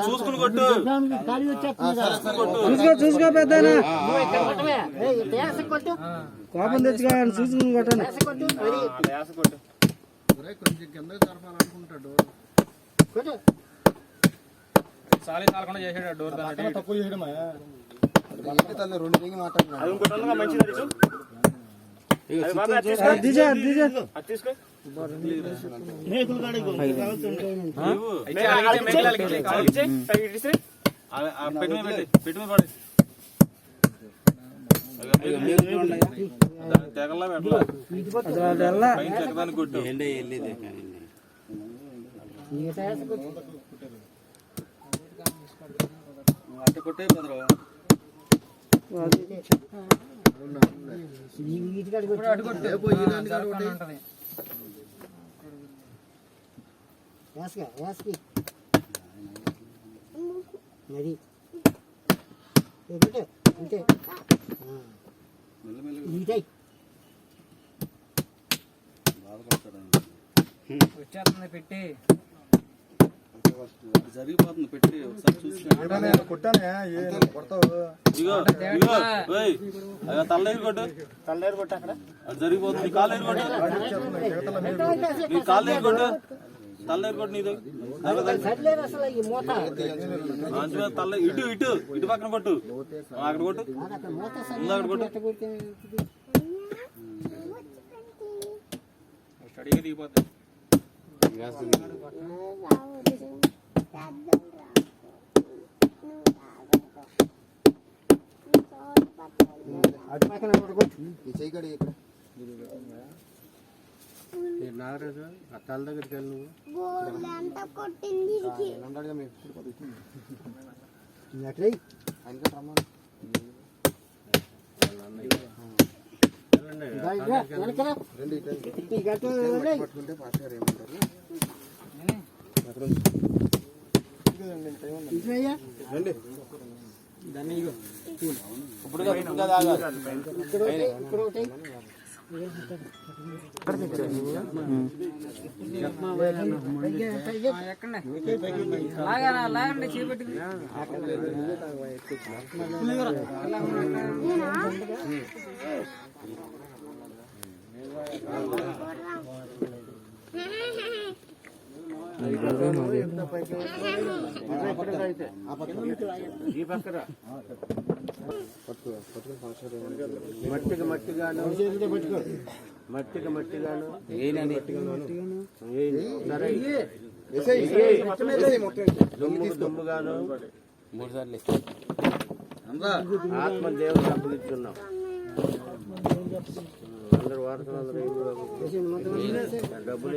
చూసుకుని కొట్టు చూసుకో పెద్ద కోపం తెచ్చుకో చూసుకుని కొట్టండి. కొంచెం కింద జరపాలనుకుంటాడు. సాలి తాలకుండా చేసాడు డోర్ తక్కువ చేయడమా రెండు దిగి కొట్టు అట్ట కొట్టే పదరా వచ్చేస్తుంది పెట్టి జరిగిపోతుంది పెట్టి ఒకసారి చూసి కొట్టానే కొడతావు. తల్లేరు కొట్టు అక్కడ జరిగిపోతుంది. కాళ్ళు కొట్టు నీ కాళ్ళు కొట్టు తల్లేరు కొట్టు నీది తల్ల ఇటు ఇటు ఇటు పక్కన కొట్టు అక్కడ కొట్టు ముందు అక్కడ కొట్టు స్టడీగా దిగిపోతాయి. నాగరాజు అట్టాల దగ్గరికి వెళ్ళి పట్టుకుంటే పాస్టర్ ఏమంటారు లాగండి చేపెట్టి మట్టికి మట్టిగాను దుమ్ముగాను ఆత్మదేవుడు అప్పగిస్తున్నాం. అందరు వాడుతున్నారు డబ్బులు